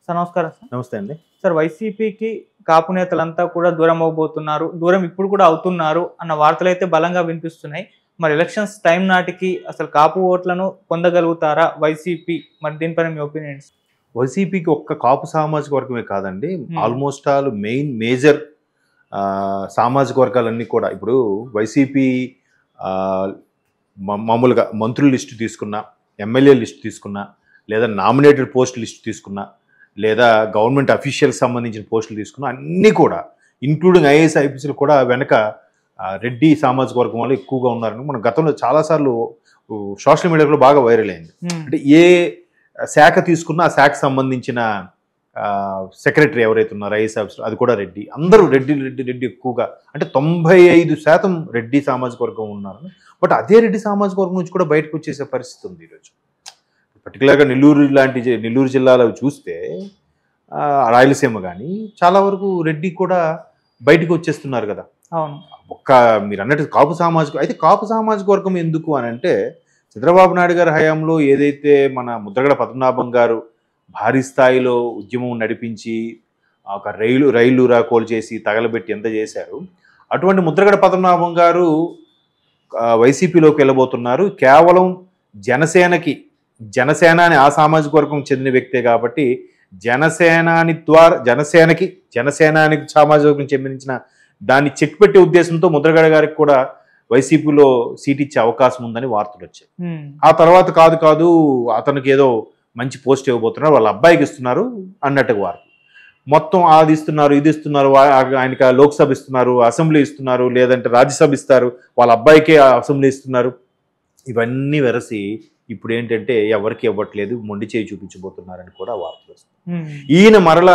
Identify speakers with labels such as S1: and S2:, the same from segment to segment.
S1: Sir నమస్కారం sir.
S2: నమస్తే అండి.
S1: సార్ వైసీపీకి కాపు నేతలంతా కూడా దూరం అవబోతున్నారు, దూరం ఇప్పుడు కూడా అవుతున్నారు అన్న వార్తలైతే బలంగా వినిపిస్తున్నాయి. మరి ఎలక్షన్స్ టైం నాటికి అసలు కాపు ఓట్లను పొందగలుగుతారా వైసీపీ? మరి దీనిపైన మీ ఒపీనియన్స్?
S2: వైసీపీకి ఒక్క కాపు సామాజిక వర్గమే కాదండి, ఆల్మోస్ట్ ఆల్ మేజర్ సామాజిక వర్గాలన్నీ కూడా ఇప్పుడు వైసీపీ మామూలుగా మంత్రుల లిస్టు తీసుకున్నా, ఎమ్మెల్యే లిస్టు తీసుకున్నా, లేదా నామినేటెడ్ పోస్ట్ లిస్టు తీసుకున్నా, లేదా గవర్నమెంట్ అఫీషియల్స్ సంబంధించిన పోస్టులు తీసుకున్నా అన్నీ కూడా ఇంక్లూడింగ్ ఐఏఎస్ ఐపీఎస్లు కూడా వెనక రెడ్డి సామాజిక వర్గం వాళ్ళు ఎక్కువగా ఉన్నారని మనం గతంలో చాలాసార్లు సోషల్ మీడియాలో బాగా వైరల్ అయింది. అంటే ఏ శాఖ తీసుకున్నా ఆ శాఖకు సంబంధించిన సెక్రటరీ ఎవరైతే ఉన్నారో ఐఏఎస్ ఆఫీసర్ అది కూడా రెడ్డి, అందరూ రెడ్డి ఎక్కువగా, అంటే 95% రెడ్డి సామాజిక వర్గం ఉన్నారు. బట్ అదే రెడ్డి సామాజిక వర్గం నుంచి కూడా బయటకు వచ్చేసే పరిస్థితి ఉంది ఈరోజు. పర్టికులర్గా నెల్లూరు జిల్లాలో చూస్తే రాయలసీమ కానీ చాలా వరకు రెడ్డి కూడా బయటకు వచ్చేస్తున్నారు కదా.
S1: అవును,
S2: మీరు అన్నట్టు కాపు సామాజిక, అయితే కాపు సామాజిక వర్గం ఎందుకు అని అంటే చంద్రబాబు నాయుడు గారి హయాంలో ఏదైతే మన ముద్రగడ పద్మనాభం గారు భారీ స్థాయిలో ఉద్యమం నడిపించి ఒక రైలు రాకోలు చేసి తగలబెట్టి ఎంత చేశారు, అటువంటి ముద్రగడ పద్మనాభం గారు వైసీపీలోకి వెళ్ళబోతున్నారు. కేవలం జనసేన అని ఆ సామాజిక వర్గం చెందిన వ్యక్తే కాబట్టి జనసేనానికి సామాజిక వర్గం చెందించిన దాన్ని చెక్ పెట్టే ఉద్దేశంతో ముద్రగడ గారికి కూడా వైసీపీలో సీట్ ఇచ్చే అవకాశం ఉందని వార్తలు వచ్చాయి. ఆ తర్వాత కాదు అతనికి ఏదో మంచి పోస్ట్ ఇవ్వబోతున్నారు, వాళ్ళ అబ్బాయికి ఇస్తున్నారు అన్నట్టుగా వార్తలు. మొత్తం అది ఇస్తున్నారు, ఇది ఇస్తున్నారు, ఆయనకి లోక్సభ ఇస్తున్నారు, అసెంబ్లీ ఇస్తున్నారు, లేదంటే రాజ్యసభ ఇస్తారు, వాళ్ళ అబ్బాయికే అసెంబ్లీ ఇస్తున్నారు. ఇవన్నీ వెరసి ఇప్పుడు ఏంటంటే ఎవరికి ఇవ్వట్లేదు, మొండి చేయి చూపించబోతున్నారని కూడా వార్తలు వస్తాయి. ఈయన మరల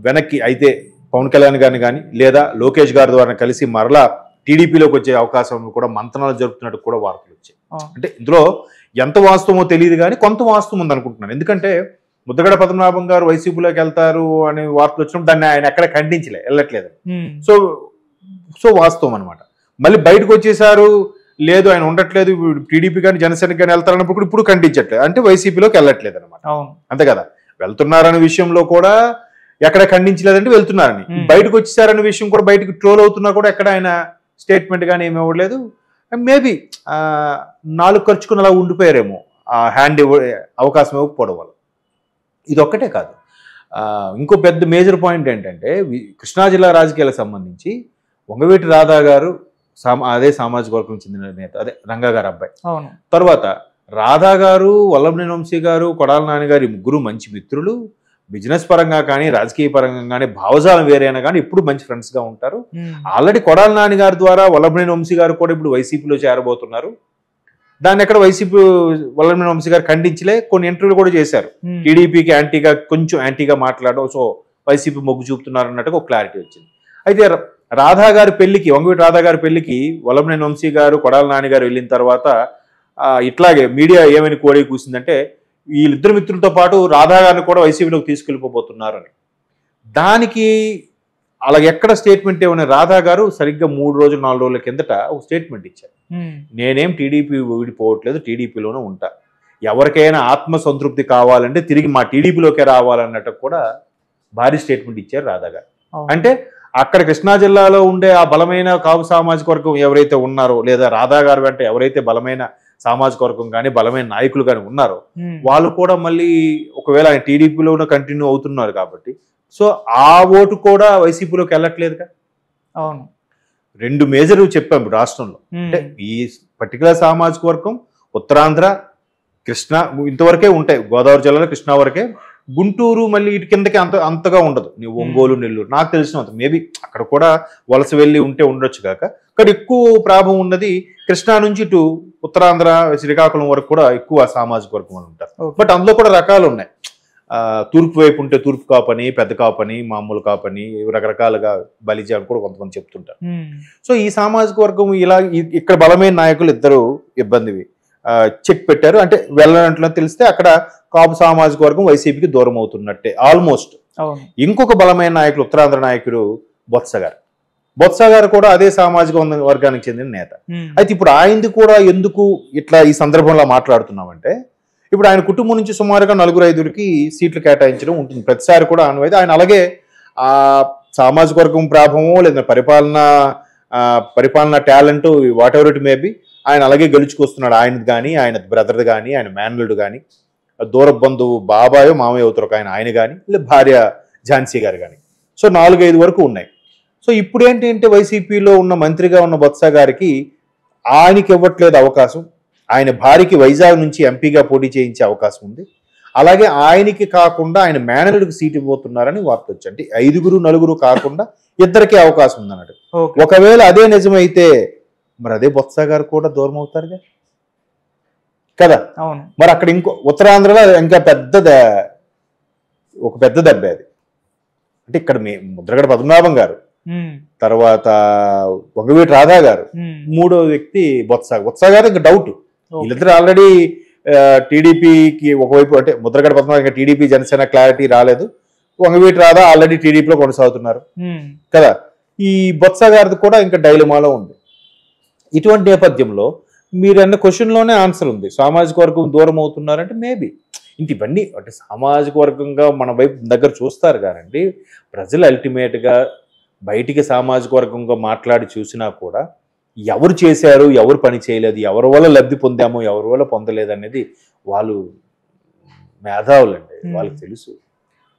S2: వెనక్కి అయితే పవన్ కళ్యాణ్ గారిని కానీ లేదా లోకేష్ గారి ద్వారా కలిసి మరలా టీడీపీలోకి వచ్చే అవకాశం కూడా మంతనాలు జరుపుతున్నట్టు కూడా వార్తలు వచ్చాయి. అంటే ఇందులో ఎంత వాస్తవమో తెలియదు కానీ కొంత వాస్తవం ఉంది అనుకుంటున్నాను. ఎందుకంటే ముద్రగడ పద్మనాభం గారు వైసీపీలోకి వెళ్తారు అనే వార్తలు వచ్చినప్పుడు దాన్ని ఆయన ఎక్కడ వెళ్ళట్లేదు. సో వాస్తవం అనమాట. మళ్ళీ బయటకు వచ్చేసారు, లేదు ఆయన ఉండట్లేదు, టీడీపీ కానీ జనసేనకి కానీ వెళ్తారన్నప్పుడు ఇప్పుడు ఖండించట్లేదు, అంటే వైసీపీలోకి వెళ్ళట్లేదు అనమాట. అంతే కదా, వెళ్తున్నారనే విషయంలో కూడా ఎక్కడ ఖండించలేదంటే వెళ్తున్నారని, బయటకు వచ్చేసారనే విషయం కూడా బయటకు ట్రోల్ అవుతున్నా కూడా ఎక్కడ ఆయన స్టేట్మెంట్ కానీ ఏమి ఇవ్వలేదు. మేబీ 4 ఖర్చుకుని అలా ఉండిపోయారేమో ఆ హ్యాండ్ అవకాశం ఇవ్వకపోవడం వల్ల. ఇది ఒక్కటే కాదు, ఇంకో పెద్ద మేజర్ పాయింట్ ఏంటంటే కృష్ణా జిల్లా రాజకీయాలకు సంబంధించి వంగవీటి రాధా గారు అదే సామాజిక వర్గం చెందిన నేత, అదే రంగా గారు అబ్బాయి. తర్వాత రాధా గారు, వల్లభనేని వంశీ గారు, కొడాల నాని గారు, ముగ్గురు మంచి మిత్రులు. బిజినెస్ పరంగా కానీ రాజకీయ పరంగా కానీ భావజాలం వేరైనా కానీ ఎప్పుడు మంచి ఫ్రెండ్స్గా ఉంటారు. ఆల్రెడీ కొడాల నాని గారి ద్వారా వల్లభనేని వంశీ గారు కూడా ఇప్పుడు వైసీపీలో చేరబోతున్నారు. దాన్ని ఎక్కడ వల్లభనేని వంశీ గారు ఖండించలే, కొన్ని ఇంటర్వ్యూలు కూడా చేశారు. టీడీపీకి కొంచెం యాంటీగా మాట్లాడడం, సో వైసీపీ మొగ్గు చూపుతున్నారు అన్నట్టుగా ఒక క్లారిటీ వచ్చింది. అయితే రాధా గారి పెళ్లికి, వంగవీటి రాధా గారి పెళ్లికి వల్లభనేని వంశీ గారు, కొడాల నాని గారు వెళ్ళిన తర్వాత ఇట్లాగే మీడియా ఏమని కోడి కూసిందంటే వీళ్ళిద్దరు మిత్రులతో పాటు రాధా గారిని కూడా వైసీపీలోకి తీసుకెళ్ళిపోతున్నారు అని. దానికి అలాగే ఎక్కడ స్టేట్మెంట్ ఏమన్నా రాధా గారు సరిగ్గా 4 రోజుల కిందట ఒక స్టేట్మెంట్ ఇచ్చారు. నేనేం టీడీపీ విడిపోవట్లేదు, టీడీపీలోనే ఉంటా, ఎవరికైనా ఆత్మసంతృప్తి కావాలంటే తిరిగి మా టీడీపీలోకే రావాలన్నట్టు కూడా భారీ స్టేట్మెంట్ ఇచ్చారు రాధా గారు. అంటే అక్కడ కృష్ణా జిల్లాలో ఉండే ఆ బలమైన కాపు సామాజిక వర్గం ఎవరైతే ఉన్నారో, లేదా రాధా గారు వెంట ఎవరైతే బలమైన సామాజిక వర్గం కానీ బలమైన నాయకులు కానీ ఉన్నారో వాళ్ళు కూడా మళ్ళీ ఒకవేళ ఆయన టీడీపీలోనే కంటిన్యూ అవుతున్నారు కాబట్టి సో ఆ ఓటు కూడా వైసీపీలోకి వెళ్ళట్లేదుగా.
S1: అవును,
S2: 2 మేజర్ చెప్పాము రాష్ట్రంలో. అంటే ఈ పర్టికులర్ సామాజిక వర్గం ఉత్తరాంధ్ర, కృష్ణా ఇంతవరకే ఉంటాయి, గోదావరి జిల్లాలో కృష్ణా వరకే, గుంటూరు మళ్ళీ ఇటు కిందకి అంతగా ఉండదు. ఒంగోలు, నెల్లూరు నాకు తెలిసినంత, మేబీ అక్కడ కూడా వలస వెళ్ళి ఉండొచ్చు కాక ఇక్కడ ఎక్కువ ప్రాభం ఉన్నది కృష్ణా నుంచి ఇటు ఉత్తరాంధ్ర, శ్రీకాకుళం వరకు కూడా ఎక్కువ సామాజిక వర్గం అని ఉంటారు. బట్ అందులో కూడా రకాలు ఉన్నాయి. తూర్పు వైపు ఉంటే తూర్పు కాపని, పెద్ద కాపని, మామూలు కాపని, రకరకాలుగా బలిజ అని కూడా కొంతమంది చెప్తుంటారు. సో ఈ సామాజిక వర్గం ఇలా ఇక్కడ బలమైన నాయకులు ఇద్దరు ఇబ్బందివి చెక్ పెట్టారు. అంటే వెళ్ళనట్లు తెలిస్తే అక్కడ కాపు సామాజిక వర్గం వైసీపీకి దూరం అవుతున్నట్టే ఆల్మోస్ట్. ఇంకొక బలమైన నాయకులు ఉత్తరాంధ్ర నాయకుడు బొత్స గారు కూడా అదే సామాజిక వర్గానికి చెందిన నేత. అయితే ఇప్పుడు ఆయనది కూడా ఎందుకు ఇట్లా ఈ సందర్భంలో మాట్లాడుతున్నామంటే ఇప్పుడు ఆయన కుటుంబం నుంచి సుమారుగా 4-5 సీట్లు కేటాయించడం ఉంటుంది ప్రతిసారి కూడా ఆనవాయితీ. ఆయన అలాగే ఆ సామాజిక వర్గం ప్రాభవమో లేదా పరిపాలన talent what ever it maybe ఆయన అలాగే గెలుచుకొస్తున్నాడు. ఆయనది కానీ, ఆయన బ్రదర్ది కానీ, ఆయన మేనల్లుడు కానీ, దూర బంధువు బాబాయో మామయ్య అవుతారు ఆయన కానీ, లేదా భార్య ఝాన్సీ గారు కానీ. సో 4-5 వరకు ఉన్నాయి. సో ఇప్పుడు ఏంటంటే వైసీపీలో ఉన్న మంత్రిగా ఉన్న బొత్స గారికి ఆయనకి ఇవ్వట్లేదు అవకాశం. ఆయన భార్యకి వైజాగ్ నుంచి ఎంపీగా పోటీ చేయించే అవకాశం ఉంది. అలాగే ఆయనకి కాకుండా ఆయన మేనల్లుడికి సీట్ ఇవ్వబోతున్నారని వార్త వచ్చి, అంటే 5-4 కాకుండా 2కే అవకాశం ఉందన్నట్టు. ఒకవేళ అదే నిజమైతే మరి అదే బొత్స గారు కూడా దూరం అవుతారుగా కదా. మరి అక్కడ ఇంకో ఉత్తరాంధ్రలో ఇంకా ఒక పెద్ద దెబ్బ అది. అంటే ఇక్కడ ముద్రగడ పద్మనాభం గారు, తర్వాత వంగవీటి రాధా గారు, మూడో వ్యక్తి బొత్స గారు ఇంకా డౌట్. వీళ్ళిద్దరు ఆల్రెడీ టీడీపీకి ఒకవైపు, అంటే ముద్రగడ పద్మనాభం ఇంకా టీడీపీ జనసేన క్లారిటీ రాలేదు, వంగవీటి రాధా ఆల్రెడీ టీడీపీలో కొనసాగుతున్నారు కదా. ఈ బొత్స గారిది కూడా ఇంకా డైలమాలో ఉంది. ఇటువంటి నేపథ్యంలో మీరు అన్న క్వశ్చన్లోనే ఆన్సర్ ఉంది. సామాజిక వర్గం దూరం అవుతున్నారంటే మేబీ ఇంక ఇవన్నీ అంటే సామాజిక వర్గంగా మన వైపు దగ్గర చూస్తారు కానండి. ప్రజలు అల్టిమేట్గా బయటికి సామాజిక వర్గంగా మాట్లాడి చూసినా కూడా ఎవరు చేశారు, ఎవరు పని చేయలేదు, ఎవరి వల్ల లబ్ధి పొందామో, ఎవరి వల్ల పొందలేదు అనేది వాళ్ళు మేధావులండి, వాళ్ళకి తెలుసు.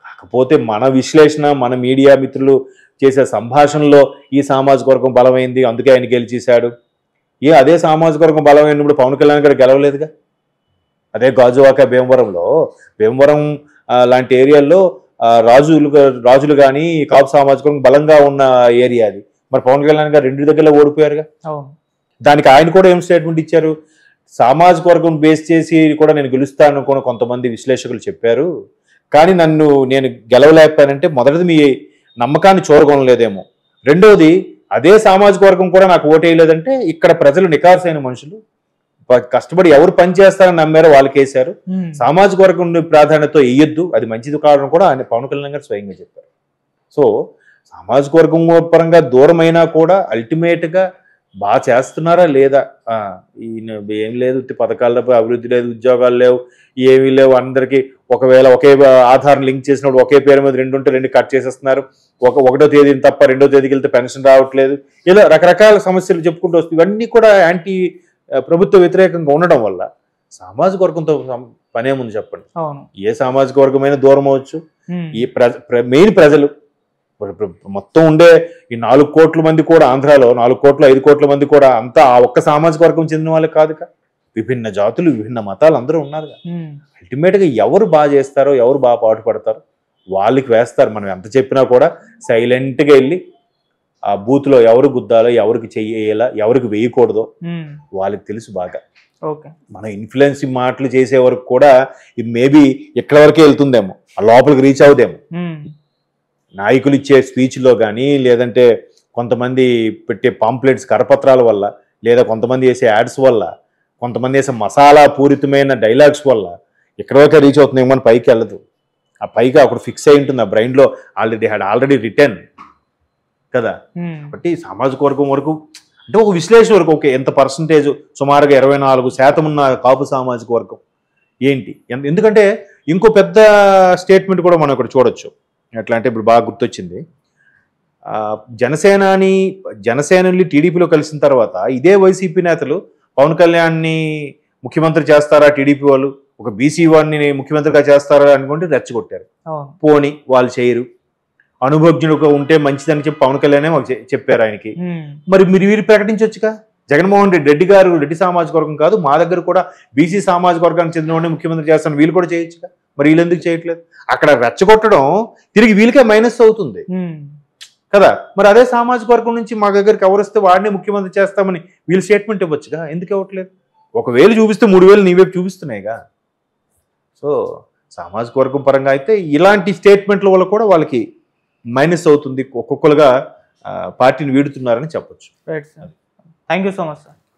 S2: కాకపోతే మన విశ్లేషణ, మన మీడియా మిత్రులు చేసే సంభాషణలో ఈ సామాజిక వర్గం బలమైంది అందుకే ఆయన గెలిచేశాడు. అదే సామాజిక వర్గం బలమైనప్పుడు పవన్ కళ్యాణ్ గారు గెలవలేదుగా. అదే గాజువాక భీమవరం లాంటి ఏరియాల్లో రాజులు కానీ కాపు సామాజిక వర్గం బలంగా ఉన్న ఏరియా అది. మరి పవన్ కళ్యాణ్ గారు 2 దగ్గరలో ఓడిపోయారుగా. దానికి ఆయన కూడా ఏం స్టేట్మెంట్ ఇచ్చారు, సామాజిక వర్గం బేస్ చేసి కూడా నేను గెలుస్తాను అనుకుని కొంతమంది విశ్లేషకులు చెప్పారు, కానీ నేను గెలవలేకపోయానంటే మొదటిది మీ నమ్మకాన్ని చూరగొనలేదేమో, రెండోది అదే సామాజిక వర్గం కూడా నాకు ఓటేయలేదంటే ఇక్కడ ప్రజలు నికార్సైన మనుషులు కష్టపడి ఎవరు పని చేస్తారని నమ్మారో వాళ్ళకేశారు. సామాజిక వర్గం ప్రాధాన్యత వేయొద్దు, అది మంచిది కావడం కూడా ఆయన పవన్ కళ్యాణ్ గారు స్వయంగా చెప్పారు. సో సామాజిక వర్గం పరంగా దూరమైనా కూడా అల్టిమేట్గా బాగా చేస్తున్నారా లేదా, ఈయన ఏం లేదు, పథకాలపై అభివృద్ధి లేదు, ఉద్యోగాలు లేవు, ఏమీ లేవు, అందరికీ ఒకవేళ ఒకే ఆధార్ లింక్ చేసినప్పుడు ఒకే పేరు మీద 2 ఉంటే 2 కట్ చేసేస్తున్నారు, 1వ తేదీని తప్ప 2వ తేదీకి వెళ్తే పెన్షన్ రావట్లేదు, ఇలా రకరకాల సమస్యలు చెప్పుకుంటూ వస్తుంది. ఇవన్నీ కూడా యాంటీ ప్రభుత్వ వ్యతిరేకంగా ఉండడం వల్ల సామాజిక వర్గంతో పనేముంది చెప్పండి. ఏ సామాజిక వర్గమైనా దూరం అవ్వచ్చు. ఈ మెయిన్ ప్రజలు మొత్తం ఉండే ఈ 4 కోట్ల మంది కూడా ఆంధ్రాలో 4-5 కోట్ల మంది కూడా అంతా ఆ ఒక్క సామాజిక వర్గం చెందిన వాళ్ళు కాదుగా. విభిన్న జాతులు, విభిన్న మతాలు అందరూ ఉన్నారుగా. అల్టిమేట్గా ఎవరు బాగా చేస్తారో, ఎవరు బాగా పాటుపడతారో వాళ్ళకి వేస్తారు. మనం ఎంత చెప్పినా కూడా సైలెంట్గా వెళ్ళి ఆ బూత్లో ఎవరు గుద్దాలో, ఎవరికి చెయ్యాలా, ఎవరికి వేయకూడదో వాళ్ళకి తెలుసు బాగా. మన ఇన్ఫ్లుయెన్సింగ్ మాటలు చేసే వరకు కూడా ఇది మేబీ ఎక్కడి వరకే వెళ్తుందేమో, ఆ లోపలికి రీచ్ అవుదేమో. నాయకులు ఇచ్చే స్పీచ్లో కానీ, లేదంటే కొంతమంది పెట్టే పాంప్లెట్స్ కరపత్రాల వల్ల, లేదా కొంతమంది వేసే యాడ్స్ వల్ల, కొంతమంది వేసే మసాలా పూరితమైన డైలాగ్స్ వల్ల ఎక్కడివరకే రీచ్ అవుతుందేమో అని పైకి వెళ్ళదు. ఆ పైకి అక్కడ ఫిక్స్ అయి ఉంటుంది ఆ బ్రెయిన్లో, ఆల్రెడీ రిటర్న్ కదా. కాబట్టి సామాజిక వర్గం వరకు అంటే ఒక విశ్లేషణ వరకు ఓకే, ఎంత పర్సంటేజ్, సుమారుగా 24% ఉన్న కాపు సామాజిక వర్గం ఏంటి. ఎందుకంటే ఇంకో పెద్ద స్టేట్మెంట్ కూడా మనం ఇక్కడ చూడొచ్చు. ఎట్లా అంటే ఇప్పుడు బాగా గుర్తొచ్చింది, జనసేనని టీడీపీలో కలిసిన తర్వాత ఇదే వైసీపీ నేతలు పవన్ కళ్యాణ్ని ముఖ్యమంత్రి చేస్తారా, టీడీపీ వాళ్ళు ఒక బీసీ వాడిని ముఖ్యమంత్రిగా చేస్తారా అనుకుంటే రెచ్చగొట్టారు. పోని వాళ్ళు చేయరు, అనుభవజ్ఞుడుగా ఉంటే మంచిదని చెప్పి పవన్ కళ్యాణ్ మాకు చెప్పారు ఆయనకి. మరి మీరు ప్రకటించవచ్చుగా, జగన్మోహన్ రెడ్డి గారు రెడ్డి సామాజిక వర్గం కాదు, మా దగ్గర కూడా బీసీ సామాజిక వర్గానికి చెందిన వాడిని ముఖ్యమంత్రి చేస్తాను, వీళ్ళు కూడా చేయొచ్చుగా. మరి వీళ్ళు ఎందుకు చేయట్లేదు? అక్కడ రెచ్చగొట్టడం తిరిగి వీళ్ళకే మైనస్ అవుతుంది కదా. మరి అదే సామాజిక వర్గం నుంచి మా దగ్గరికి ఎవరు వస్తే వాడిని ముఖ్యమంత్రి చేస్తామని వీళ్ళు స్టేట్మెంట్ ఇవ్వచ్చుగా, ఎందుకు ఇవ్వట్లేదు? 1,000 చూపిస్తే 3,000 నీ వైపు చూపిస్తున్నాయిగా. సో సామాజిక వర్గం పరంగా అయితే ఇలాంటి స్టేట్మెంట్ల వల్ల కూడా వాళ్ళకి మైనస్ అవుతుంది, ఒక్కొక్కరుగా పార్టీని వీడుతున్నారని చెప్పొచ్చు.
S1: Right sir, thank you so much sir.